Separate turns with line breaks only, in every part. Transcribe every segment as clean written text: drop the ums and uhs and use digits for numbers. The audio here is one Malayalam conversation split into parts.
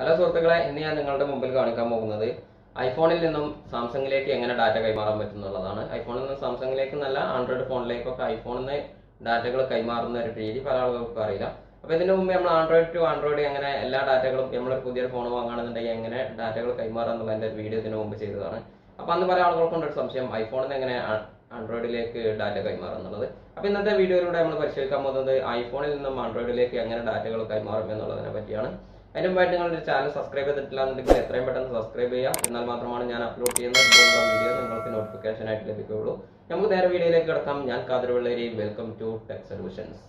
ഹലോ സുഹൃത്തുക്കളെ, ഇന്ന് ഞാൻ നിങ്ങളുടെ മുമ്പിൽ കാണിക്കാൻ പോകുന്നത് ഐഫോണിൽ നിന്നും സാംസങ്ങിലേക്ക് എങ്ങനെ ഡാറ്റ കൈമാറാൻ പറ്റുന്നുള്ളതാണ്. ഐഫോണിൽ നിന്നും സാംസങ്ങിലേക്ക് നല്ല ആൻഡ്രോയിഡ് ഫോണിലേക്കൊക്കെ ഐഫോണിൽ നിന്ന് ഡാറ്റകൾ കൈമാറുന്ന ഒരു രീതി പല ആളുകൾക്കും അറിയില്ല. അപ്പോൾ ഇതിന് മുമ്പ് നമ്മൾ ആൻഡ്രോയിഡ് ടു ആൻഡ്രോയിഡ് എങ്ങനെ എല്ലാ ഡാറ്റകളും നമ്മൾ പുതിയൊരു ഫോൺ വാങ്ങുകയാണെന്നുണ്ടെങ്കിൽ എങ്ങനെ ഡാറ്റകൾ കൈമാറുക എന്നുള്ളതിൻ്റെ ഒരു വീഡിയോ ഇതിന് മുമ്പ് ചെയ്തതാണ്. അപ്പോൾ അന്ന് പല ആളുകൾക്കും ഒരു സംശയം, ഐഫോണിൽ നിന്ന് എങ്ങനെ ആൻഡ്രോയിഡിലേക്ക് ഡാറ്റ കൈമാറുക എന്നുള്ളത്. അപ്പോൾ ഇന്നത്തെ വീഡിയോയിലൂടെ നമ്മൾ പരിശോധിക്കാൻ പോകുന്നത് ഐഫോണിൽ നിന്നും ആൻഡ്രോയിഡിലേക്ക് എങ്ങനെ ഡാറ്റകൾ കൈമാറും എന്നുള്ളതിനെ പറ്റിയാണ്. അതിന് മുമ്പായിട്ട് നിങ്ങളുടെ ചാനൽ സബ്സ്ക്രൈബ് ചെയ്തിട്ടില്ല എന്നുണ്ടെങ്കിൽ എത്രയും പെട്ടെന്ന് സബ്സ്ക്രൈബ് ചെയ്യുക. എന്നാൽ മാത്രമാണ് ഞാൻ അപ്ലോഡ് ചെയ്യുന്ന ഇതുപോലുള്ള വീഡിയോ നിങ്ങൾക്ക് നോട്ടിഫിക്കേഷൻ ആയിട്ട് ലഭിക്കുകയുള്ളൂ. നമുക്ക് നേരെ വീഡിയോയിലേക്ക് കിടക്കാം. ഞാൻ Khader Velleri. Welcome to tech solutions.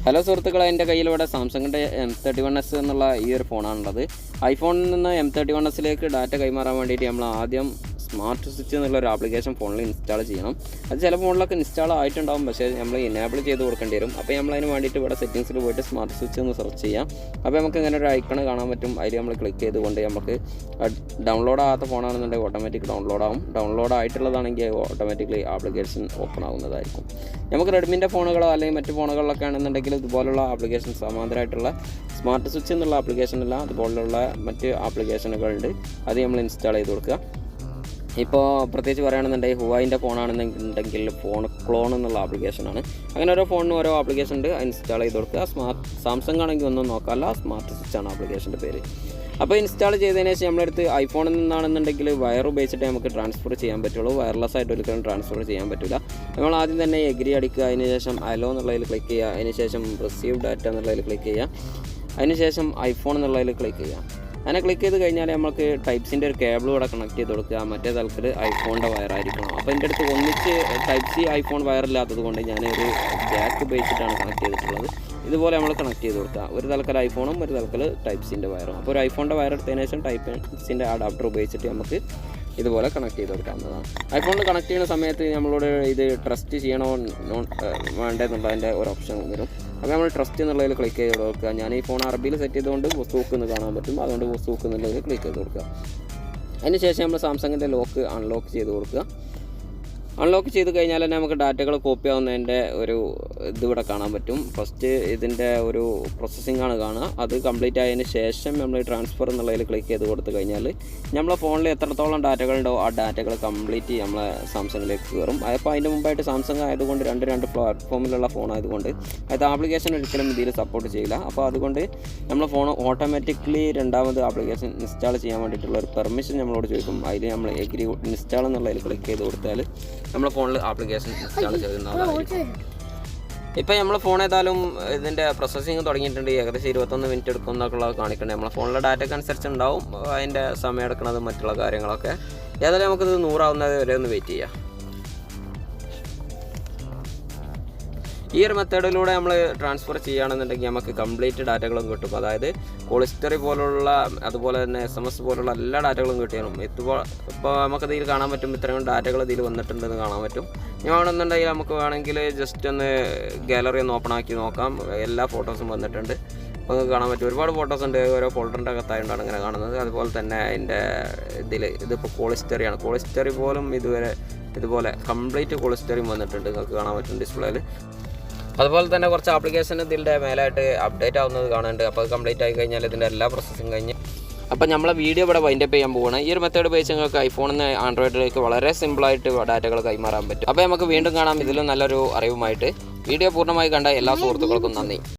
Hello സുഹൃത്തുക്കളെ, എൻ്റെ കയ്യിലൂടെ സാംസങ്ങിൻ്റെ M31s എന്നുള്ള ഈ ഒരു ഫോണാണുള്ളത്. ഐഫോണിൽ നിന്ന് M31siലേക്ക് ഡാറ്റ കൈമാറാൻ വേണ്ടിയിട്ട് നമ്മൾ ആദ്യം സ്മാർട്ട് സ്വിച്ച് എന്നുള്ള ഒരു ആപ്ലിക്കേഷൻ ഫോണിൽ ഇൻസ്റ്റാൾ ചെയ്യണം. അത് ചില ഫോണിലൊക്കെ ഇൻസ്റ്റാൾ ആയിട്ടുണ്ടാകും, പക്ഷേ നമ്മൾ ഇനേബിൾ ചെയ്ത് കൊടുക്കേണ്ടി വരും. അപ്പോൾ നമ്മളതിന് വേണ്ടിയിട്ട് ഇവിടെ സെറ്റിങ്സിൽ പോയിട്ട് സ്മാർട്ട് സ്വിച്ച് എന്ന് സെർച്ച് ചെയ്യാം. അപ്പോൾ നമുക്ക് ഇങ്ങനെ ഒരു ഐക്കൺ കാണാൻ പറ്റും. അതിൽ നമ്മൾ ക്ലിക്ക് ചെയ്തുകൊണ്ട് നമുക്ക് ഡൗൺലോഡ് ആകാത്ത ഫോണാണെന്നുണ്ടെങ്കിൽ ഓട്ടോമാറ്റിക് ഡൗൺലോഡ് ആവും. ഡൗൺലോഡ് ആയിട്ടുള്ളതാണെങ്കിൽ ഓട്ടോമാറ്റിക്കലി ആപ്ലിക്കേഷൻ ഓപ്പൺ ആവുന്നതായിരിക്കും. നമുക്ക് റെഡ്മിൻ്റെ ഫോണുകളോ അല്ലെങ്കിൽ മറ്റ് ഫോണുകളിലൊക്കെ ആണെന്നുണ്ടെങ്കിൽ ഇതുപോലുള്ള ആപ്ലിക്കേഷൻ സമാന്തരമായിട്ടുള്ള സ്മാർട്ട് സ്വിച്ച് എന്നുള്ള ആപ്ലിക്കേഷനല്ല, അതുപോലുള്ള മറ്റ് ആപ്ലിക്കേഷനുകളുണ്ട്. അത് നമ്മൾ ഇൻസ്റ്റാൾ ചെയ്ത് കൊടുക്കുക. ഇപ്പോൾ പ്രത്യേകിച്ച് പറയുകയാണെന്നുണ്ടെങ്കിൽ ഹുവായിൻ്റെ ഫോണാണെന്നുണ്ടെങ്കിൽ ഫോൺ ക്ലോൺ എന്നുള്ള ആപ്ലിക്കേഷനാണ്. അങ്ങനെ ഓരോ ഫോണിനും ഓരോ ആപ്ലിക്കേഷൻ ഉണ്ട്, ഇൻസ്റ്റാൾ ചെയ്ത് കൊടുക്കുക. സാംസങ് ആണെങ്കിൽ ഒന്നും നോക്കാമല്ല, സ്മാർട്ട് സ്വിച്ചാണ് ആപ്ലിക്കേഷൻ്റെ പേര്. അപ്പോൾ ഇൻസ്റ്റാൾ ചെയ്തതിന് ശേഷം നമ്മളെടുത്ത് ഐഫോണിൽ നിന്നാണെന്നുണ്ടെങ്കിൽ വയർ ഉപയോഗിച്ചിട്ട് നമുക്ക് ട്രാൻസ്ഫർ ചെയ്യാൻ പറ്റുള്ളൂ. വയർലെസ് ആയിട്ട് ഒരിക്കലും ട്രാൻസ്ഫർ ചെയ്യാൻ പറ്റില്ല. നമ്മൾ ആദ്യം തന്നെ എഗ്രി അടിക്കുക, അതിന് ശേഷം അലോ എന്നുള്ളതിൽ ക്ലിക്ക് ചെയ്യുക, അതിന് ശേഷം റിസീവ് ഡാറ്റ എന്നുള്ളതിൽ ക്ലിക്ക് ചെയ്യുക, അതിന് ശേഷം ഐഫോൺ എന്നുള്ളതിൽ ക്ലിക്ക് ചെയ്യുക. അങ്ങനെ ക്ലിക്ക് ചെയ്ത് കഴിഞ്ഞാൽ നമുക്ക് ടൈപ്പ്-സിൻ്റെ ഒരു കേബിൾ ഇവിടെ കണക്ട് ചെയ്ത് കൊടുക്കുക. മറ്റേ തലത്തിൽ ഐഫോണിൻ്റെ വയറായിരിക്കണം. അപ്പോൾ എൻ്റെ അടുത്ത് ഒന്നിച്ച് ടൈപ്പ്-സി ഐഫോൺ വയറില്ലാത്തത് കൊണ്ട് ഞാനൊരു ജാക്ക് ഉപയോഗിച്ചിട്ടാണ് കണക്ട് ചെയ്തിട്ടുള്ളത്. ഇതുപോലെ നമ്മൾ കണക്ട് ചെയ്ത് കൊടുക്കുക. ഒരു തലക്കൽ ഐഫോണും ഒരു തലക്കൽ ടൈപ്പ്-സിൻ്റെ വയറും. അപ്പോൾ ഒരു ഐഫോണിൻ്റെ വയർ എടുത്തതിന് ശേഷം ടൈപ്പ്-സിൻ്റെ അഡാപ്റ്റർ ഉപയോഗിച്ചിട്ട് നമുക്ക് ഇതുപോലെ കണക്ട് ചെയ്ത് കൊടുക്കാവുന്നതാണ്. ഐഫോണിൽ കണക്ട് ചെയ്യുന്ന സമയത്ത് നമ്മളോട് ഇത് ട്രസ്റ്റ് ചെയ്യണോ വേണ്ടെന്നുള്ളതിൻ്റെ ഒരു ഓപ്ഷൻ വരും. അപ്പോൾ നമ്മൾ ട്രസ്റ്റ് എന്നുള്ളതിൽ ക്ലിക്ക് ചെയ്ത് കൊടുക്കുക. ഞാൻ ഈ ഫോൺ അറബിയിൽ സെറ്റ് ചെയ്തുകൊണ്ട് വസ്തുക്ക് എന്ന് കാണാൻ പറ്റും, അതുകൊണ്ട് വസ്തുക്ക് എന്നുള്ളതിൽ ക്ലിക്ക് ചെയ്ത് കൊടുക്കുക. അതിന് ശേഷം നമ്മൾ സാംസങ്ങിൻ്റെ ലോക്ക് അൺലോക്ക് ചെയ്ത് കൊടുക്കുക. അൺലോക്ക് ചെയ്ത് കഴിഞ്ഞാൽ തന്നെ നമുക്ക് ഡാറ്റകൾ കോപ്പി ആവുന്നതിൻ്റെ ഒരു ഇതിവിടെ കാണാൻ പറ്റും. ഫസ്റ്റ് ഇതിൻ്റെ ഒരു പ്രോസസ്സിംഗ് ആണ് കാണുക. അത് കംപ്ലീറ്റ് ആയതിന് ശേഷം നമ്മൾ ട്രാൻസ്ഫർ എന്നുള്ളതിൽ ക്ലിക്ക് ചെയ്ത് കൊടുത്തു കഴിഞ്ഞാൽ നമ്മളെ ഫോണിൽ എത്രത്തോളം ഡാറ്റകളുണ്ടോ ആ ഡാറ്റകൾ കംപ്ലീറ്റ് നമ്മളെ സാംസങ്ങിലേക്ക് കയറും. അപ്പോൾ അതിൻ്റെ മുമ്പായിട്ട് സാംസങ് ആയതുകൊണ്ട് രണ്ട് പ്ലാറ്റ്ഫോമിലുള്ള ഫോൺ ആയതുകൊണ്ട് അത് ആപ്ലിക്കേഷൻ ഒരിക്കലും ഇതിൽ സപ്പോർട്ട് ചെയ്യില്ല. അപ്പോൾ അതുകൊണ്ട് നമ്മൾ ഫോൺ ഓട്ടോമാറ്റിക്കലി രണ്ടാമത് ആപ്ലിക്കേഷൻ ഇൻസ്റ്റാൾ ചെയ്യാൻ വേണ്ടിയിട്ടുള്ള ഒരു പെർമിഷൻ നമ്മളോട് ചോദിക്കും. അതിൽ നമ്മൾ എഗ്രി ഇൻസ്റ്റാൾ എന്നുള്ളതിൽ ക്ലിക്ക് ചെയ്ത് കൊടുത്താൽ നമ്മുടെ ഫോണിൽ ആപ്ലിക്കേഷൻ ഇൻസ്റ്റാൾ ചെയ്യുന്നതായിരിക്കും. ഇപ്പോൾ നമ്മൾ ഫോൺ ഏതായാലും ഇതിൻ്റെ പ്രോസസ്സിങ് തുടങ്ങിയിട്ടുണ്ട്. ഏകദേശം 21 മിനിറ്റ് എടുക്കും എന്നൊക്കെയുള്ളത് കാണിക്കണ്ടേ. നമ്മളെ ഫോണിലെ ഡാറ്റയ്ക്ക് അനുസരിച്ച് ഉണ്ടാവും അതിൻ്റെ സമയം എടുക്കുന്നത്, മറ്റുള്ള കാര്യങ്ങളൊക്കെ. ഏതായാലും നമുക്കിത് 100 ആവുന്നത് വരെ ഒന്ന് വെയിറ്റ് ചെയ്യാം. ഈ ഒരു മെത്തേഡിലൂടെ നമ്മൾ ട്രാൻസ്ഫർ ചെയ്യുകയാണെന്നുണ്ടെങ്കിൽ നമുക്ക് കംപ്ലീറ്റ് ഡാറ്റകളും കിട്ടും. അതായത് കോൾ ഹിസ്റ്ററി പോലുള്ള, അതുപോലെ തന്നെ SMS പോലുള്ള എല്ലാ ഡാറ്റകളും കിട്ടിയാലും ഇപ്പോൾ നമുക്കത് ഇതിൽ കാണാൻ പറ്റും. ഇത്രയും ഡാറ്റകൾ ഇതിൽ വന്നിട്ടുണ്ടെന്ന് കാണാൻ പറ്റും. ഞാൻ വേണമെന്നുണ്ടെങ്കിൽ നമുക്ക് വേണമെങ്കിൽ ജസ്റ്റ് ഒന്ന് ഗാലറി ഒന്ന് ഓപ്പൺ ആക്കി നോക്കാം. എല്ലാ ഫോട്ടോസും വന്നിട്ടുണ്ട്. അപ്പോൾ നിങ്ങൾക്ക് കാണാൻ പറ്റും. ഒരുപാട് ഫോട്ടോസ് ഉണ്ട്, ഓരോ ഫോൾഡറിൻ്റെ അകത്തായിട്ടാണ് ഇങ്ങനെ കാണുന്നത്. അതുപോലെ തന്നെ അതിൻ്റെ ഇതിപ്പോൾ കോൾ ഹിസ്റ്ററിയാണ്. കോൾ ഹിസ്റ്ററി പോലും ഇതുപോലെ കംപ്ലീറ്റ് കോൾ ഹിസ്റ്ററിയും വന്നിട്ടുണ്ട്, നിങ്ങൾക്ക് കാണാൻ പറ്റും ഡിസ്പ്ലേയിൽ. അതുപോലെ തന്നെ കുറച്ച് ആപ്ലിക്കേഷൻ ഇതിൻ്റെ മേലായിട്ട് അപ്ഡേറ്റ് ആവുന്നത് കാണുന്നുണ്ട്. അപ്പോൾ അത് കംപ്ലീറ്റ് ആയി കഴിഞ്ഞാൽ ഇതിൻ്റെ എല്ലാ പ്രോസസ്സിങ് കഴിഞ്ഞ് അപ്പോൾ നമ്മളെ വീഡിയോ ഇവിടെ വൈൻഡപ്പ് ചെയ്യാൻ പോവുകയാണ്. ഈ ഒരു മെത്തേഡ് ഉപയോഗിച്ച് നിങ്ങൾക്ക് ഐഫോണിൽ നിന്ന് ആൻഡ്രോയിഡിലേക്ക് വളരെ സിമ്പിളായിട്ട് ഡാറ്റകൾ കൈമാറാൻ പറ്റും. അപ്പോൾ നമുക്ക് വീണ്ടും കാണാം ഇതിലും നല്ലൊരു അറിവുമായിട്ട്. വീഡിയോ പൂർണ്ണമായി കണ്ട എല്ലാ സുഹൃത്തുക്കൾക്കും നന്ദി.